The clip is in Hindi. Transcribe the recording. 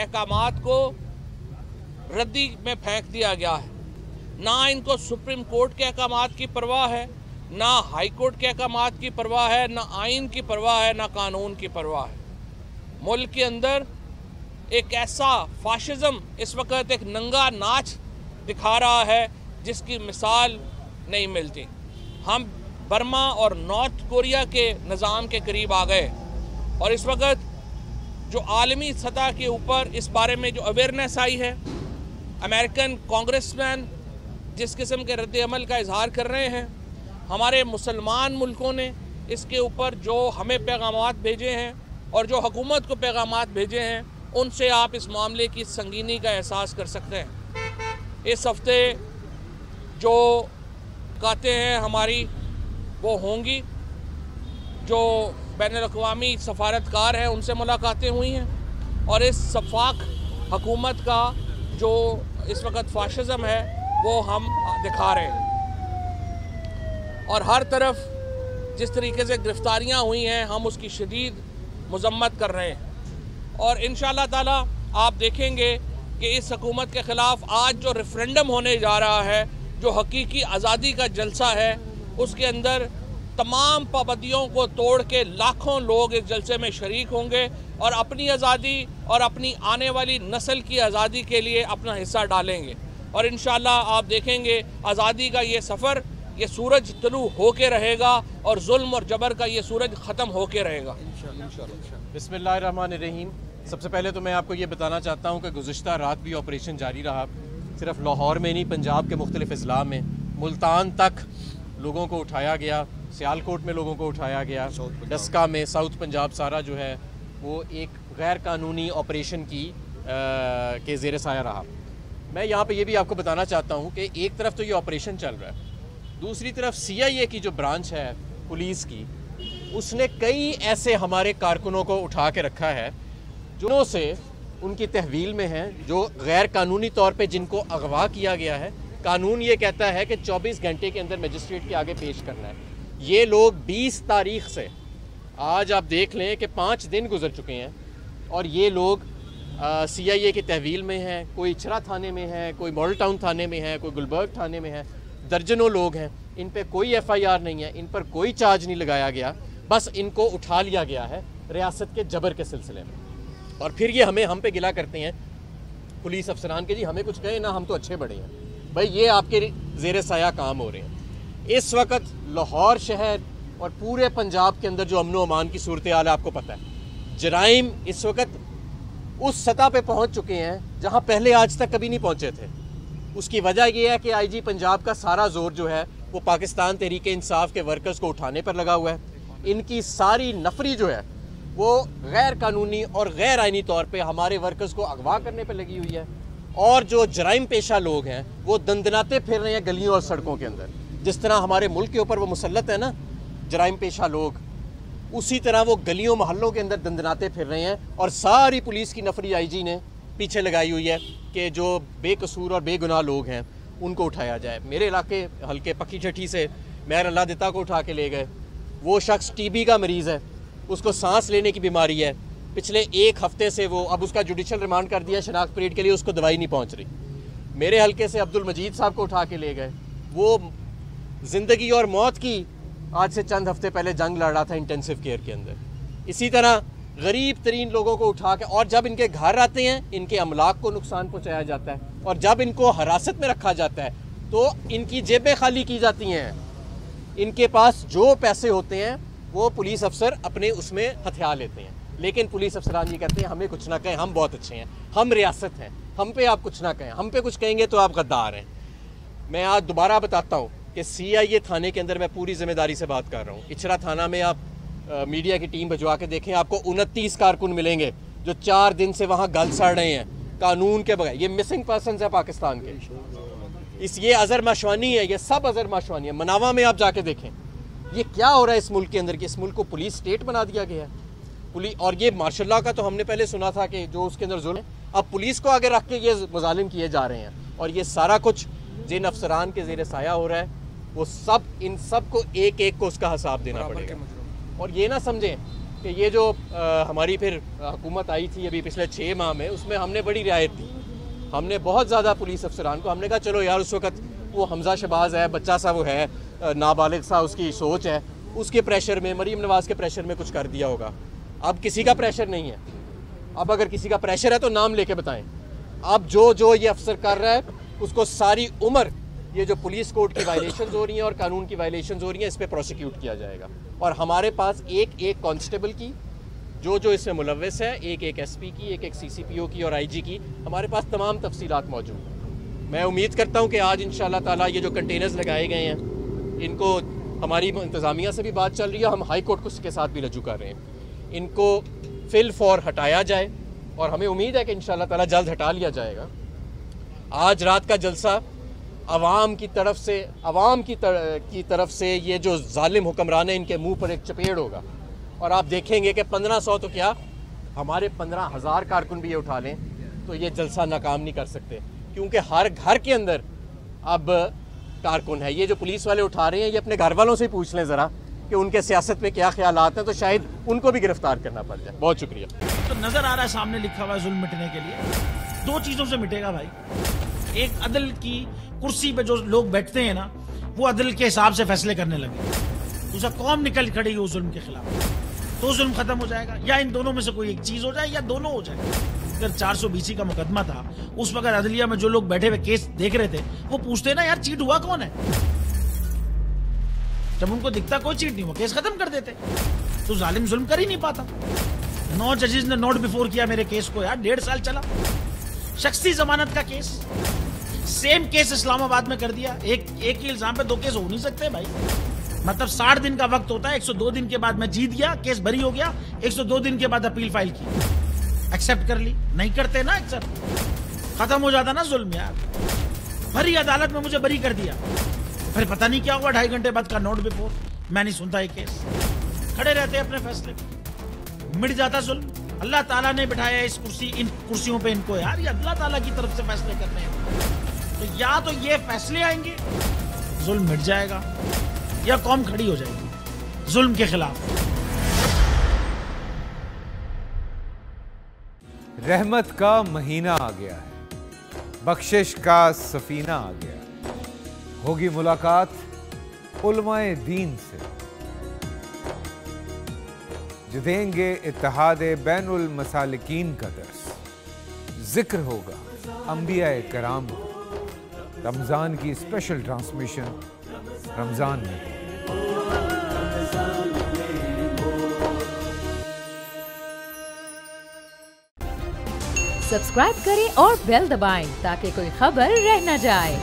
अहकामात को रद्दी में फेंक दिया गया है। ना इनको सुप्रीम कोर्ट के अहकामात की परवाह है, ना हाई कोर्ट के अहकामात की परवाह है, ना आइन की परवाह है, ना कानून की परवाह है। मुल्क के अंदर एक ऐसा फाशिज्म इस वक्त एक नंगा नाच दिखा रहा है जिसकी मिसाल नहीं मिलती। हम बर्मा और नॉर्थ कोरिया के निज़ाम के करीब आ गए और इस वक्त जो आलमी सतह के ऊपर इस बारे में जो अवेयरनेस आई है, अमेरिकन कांग्रेसमैन जिस किस्म के रद्द अमल का इजहार कर रहे हैं, हमारे मुसलमान मुल्कों ने इसके ऊपर जो हमें पैगामात भेजे हैं और जो हुकूमत को पैगामात भेजे हैं, उनसे आप इस मामले की संगीनी का एहसास कर सकते हैं। इस हफ्ते जो कहते हैं हमारी वो होंगी, जो बैनुल-अक़वामी सफारतकार हैं उनसे मुलाकातें हुई हैं और इस सफाक हुकूमत का जो इस वक्त फाशिज़म है वो हम दिखा रहे हैं। और हर तरफ जिस तरीके से गिरफ्तारियां हुई हैं हम उसकी शदीद मज़म्मत कर रहे हैं और इंशाअल्लाह ताला आप देखेंगे कि इस हुकूमत के ख़िलाफ़ आज जो रेफरेंडम होने जा रहा है, जो हकीकी आज़ादी का जलसा है, उसके अंदर तमाम पाबंदियों को तोड़ के लाखों लोग इस जलसे में शरीक होंगे और अपनी आज़ादी और अपनी आने वाली नस्ल की आज़ादी के लिए अपना हिस्सा डालेंगे और इंशाअल्लाह आप देखेंगे आज़ादी का ये सफ़र, ये सूरज तलू होके रहेगा और जुल्म और जबर का ये सूरज ख़त्म होके रहेगा इंशाअल्लाह। बिस्मिल्लाहिर्रहमानिर्रहीम। सबसे पहले तो मैं आपको ये बताना चाहता हूँ कि गुज़िश्ता रात भी ऑपरेशन जारी रहा। सिर्फ लाहौर में नहीं, पंजाब के मुख्तलिफ अज़ला में, मुल्तान तक लोगों को उठाया गया, सियालकोट में लोगों को उठाया गया, डस्का में, साउथ पंजाब सारा जो है वो एक गैर कानूनी ऑपरेशन की के ज़ेर साया रहा। मैं यहाँ पे ये भी आपको बताना चाहता हूँ कि एक तरफ तो ये ऑपरेशन चल रहा है, दूसरी तरफ CIA की जो ब्रांच है पुलिस की, उसने कई ऐसे हमारे कारकुनों को उठा के रखा है जो से उनकी तहवील में हैं, जो गैर कानूनी तौर पे जिनको अगवा किया गया है। कानून ये कहता है कि 24 घंटे के अंदर मजिस्ट्रेट के आगे पेश करना है। ये लोग 20 तारीख से आज आप देख लें कि 5 दिन गुजर चुके हैं और ये लोग CIA की तहवील में हैं। कोई इचरा थाने में है, कोई मॉडल टाउन थाने में है, कोई गुलबर्ग थाने में है। दर्जनों लोग हैं, इन पे कोई FIR नहीं है, इन पर कोई चार्ज नहीं लगाया गया, बस इनको उठा लिया गया है रियासत के जबर के सिलसिले में। और फिर ये हम पे गिला करते हैं पुलिस अफसरान के, जी हमें कुछ कहे ना, हम तो अच्छे बड़े हैं। भाई ये आपके ज़ेर साया काम हो रहे हैं। इस वक्त लाहौर शहर और पूरे पंजाब के अंदर जो अमन व अमान की सूरत हाल है आपको पता है। जराइम इस वक्त उस सतह पे पहुंच चुके हैं जहां पहले आज तक कभी नहीं पहुंचे थे। उसकी वजह यह है कि IG पंजाब का सारा जोर जो है वो पाकिस्तान तहरीक इंसाफ के वर्कर्स को उठाने पर लगा हुआ है। इनकी सारी नफरी जो है वो गैर कानूनी और गैर आइनी तौर पे हमारे वर्कर्स को अगवा करने पर लगी हुई है और जो जराइम पेशा लोग हैं वो दंदनाते फिर रहे हैं गलियों और सड़कों के अंदर। जिस तरह हमारे मुल्क के ऊपर वो मुसल्लत है ना जराइम पेशा लोग, उसी तरह वो गलियों मोहल्लों के अंदर दंदनाते फिर रहे हैं और सारी पुलिस की नफरी IG ने पीछे लगाई हुई है कि जो बेकसूर और बेगुनाह लोग हैं उनको उठाया जाए। मेरे इलाके हल्के पक्की छठी से मेहर अल्लाह दिता को उठा के ले गए। वो शख्स TB का मरीज़ है, उसको सांस लेने की बीमारी है। पिछले 1 हफ्ते से वो, अब उसका जुडिशल रिमांड कर दिया शनाख्त पीरियड के लिए, उसको दवाई नहीं पहुंच रही। मेरे हल्के से अब्दुल मजीद साहब को उठा के ले गए। वो ज़िंदगी और मौत की आज से चंद हफ्ते पहले जंग लड़ रहा था इंटेंसिव केयर के अंदर। इसी तरह गरीब तरीन लोगों को उठा के, और जब इनके घर आते हैं इनके अमलाक को नुकसान पहुँचाया जाता है और जब इनको हिरासत में रखा जाता है तो इनकी जेबें खाली की जाती हैं। इनके पास जो पैसे होते हैं वो पुलिस अफसर अपने उसमें हथिया लेते हैं, लेकिन पुलिस अफसरान ये कहते हैं हमें कुछ ना कहें, हम बहुत अच्छे हैं, हम रियासत हैं, हम पे आप कुछ ना कहें, हम पे कुछ कहेंगे तो आप गद्दार हैं। मैं आज दोबारा बताता हूँ कि CIA थाने के अंदर मैं पूरी जिम्मेदारी से बात कर रहा हूँ। इचरा थाना में आप मीडिया की टीम भिजवा के देखें, आपको 29 कारकुन मिलेंगे जो 4 दिन से वहाँ गल सड़ रहे हैं कानून के बगैर। ये मिसिंग पर्सन है पाकिस्तान के, ये अजहर माशवानी है, ये सब अजहर माशवानी है। मनावा में आप जाके देखें ये क्या हो रहा है इस मुल्क के अंदर कि इस मुल्क को पुलिस स्टेट बना दिया गया है। पुलिस, और ये मार्शल लॉ का तो हमने पहले सुना था कि जो उसके अंदर जुल्म है, अब पुलिस को आगे रख के ये मुजालिम किए जा रहे हैं। और ये सारा कुछ जिन अफसरान के ज़ेर साया हो रहा है वो सब, इन सब को एक एक को उसका हिसाब देना पड़ेगा। और ये ना समझें कि ये जो हमारी फिर हुकूमत आई थी अभी पिछले 6 माह में, उसमें हमने बड़ी रियायत दी। हमने बहुत ज़्यादा पुलिस अफसरान को हमने कहा चलो यार, उस वक्त वो हमजा शहबाज है, बच्चा सा वो है, नाबालिग सा उसकी सोच है, उसके प्रेशर में, मरीम नवाज़ के प्रेशर में कुछ कर दिया होगा। अब किसी का प्रेशर नहीं है। अब अगर किसी का प्रेशर है तो नाम लेके बताएं। अब जो ये अफसर कर रहा है उसको सारी उम्र ये जो पुलिस कोड की वायलेशंस हो रही हैं और कानून की वायलेशंस हो रही हैं, इस पर प्रोसिक्यूट किया जाएगा। और हमारे पास एक कांस्टेबल की जो इसमें मुलव्वस है, एक एसपी की, एक सीसीपीओ की और आईजी की, हमारे पास तमाम तफसीलात मौजूद हैं। मैं उम्मीद करता हूँ कि आज इंशाल्लाह ताला ये जो कंटेनर्स लगाए गए हैं, इनको हमारी इंतज़ामिया से भी बात चल रही है, हम हाई कोर्ट के साथ भी रजू कर रहे हैं, इनको फिल फॉर हटाया जाए और हमें उम्मीद है कि इंशाल्लाह ताला जल्द हटा लिया जाएगा। आज रात का जलसा अवाम की तरफ से ये जो जालिम हुक्मरान है, इनके मुंह पर एक चपेड़ होगा और आप देखेंगे कि 1500 तो क्या, हमारे 15,000 कारकुन भी ये उठा लें तो ये जलसा नाकाम नहीं कर सकते, क्योंकि हर घर के अंदर अब कारकुन है। ये जो पुलिस वाले उठा रहे हैं, ये अपने घर वालों से ही पूछ लें ज़रा कि उनके सियासत में क्या ख्यालात हैं, तो शायद उनको भी गिरफ्तार करना पड़ जाए। बहुत शुक्रिया। तो नजर आ रहा है सामने लिखा हुआ है जुल्म मिटने के लिए 2 चीजों से मिटेगा भाई। एक, अदल की कुर्सी पे जो लोग बैठते हैं ना, वो अदल के हिसाब से फैसले करने लगे। दूसरा, कौम निकल खड़ी उस जुल्म के खिलाफ, तो जुल्म खत्म हो जाएगा। या इन दोनों में से कोई एक चीज हो जाए या दोनों हो जाए। अगर 420 का मुकदमा था, उस वक्त अदलिया में जो लोग बैठे हुए केस देख रहे थे, वो पूछते ना यार चीट हुआ कौन है। जब उनको दिखता कोई चीट नहीं, वो केस खत्म कर देते। तो जालिम जुल्म कर ही नहीं पाता। 9 जजेस ने नोट बिफोर किया मेरे केस को यार, 1.5 साल चला। शख्सी जमानत का केस, सेम केस इस्लामाबाद में कर दिया। एक ही इल्जाम पे 2 केस हो नहीं सकते भाई। मतलब 60 दिन का वक्त होता है, 102 दिन के बाद मैं जीत गया, केस बरी हो गया, 102 दिन के बाद अपील फाइल की, एक्सेप्ट कर ली। नहीं करते ना एक्सेप्ट, खत्म हो जाता ना जुल्म यार। भरी अदालत में मुझे बरी कर दिया, फिर पता नहीं क्या हुआ, 2.5 घंटे बाद का नोट बिफोर, मैं नहीं सुनता ये केस। खड़े रहते अपने फैसले पे, मिट जाता जुल्म। अल्लाह ताला ने बिठाया इन कुर्सियों पे इनको यार, ये अल्लाह ताला की तरफ से फैसले करने हैं। तो या तो ये फैसले आएंगे, जुल्म मिट जाएगा, या कौम खड़ी हो जाएगी जुल्म के खिलाफ। रहमत का महीना आ गया है, बख्शिश का सफीना आ गया है। होगी मुलाकात उलमाए दीन से, जो देंगे इत्तेहादे बैनुल मसालिकीन का दर्स। जिक्र होगा अंबियाए कराम का। रमज़ान की स्पेशल ट्रांसमिशन रमज़ान में। सब्सक्राइब करें और बेल दबाएं ताकि कोई खबर रह न जाए।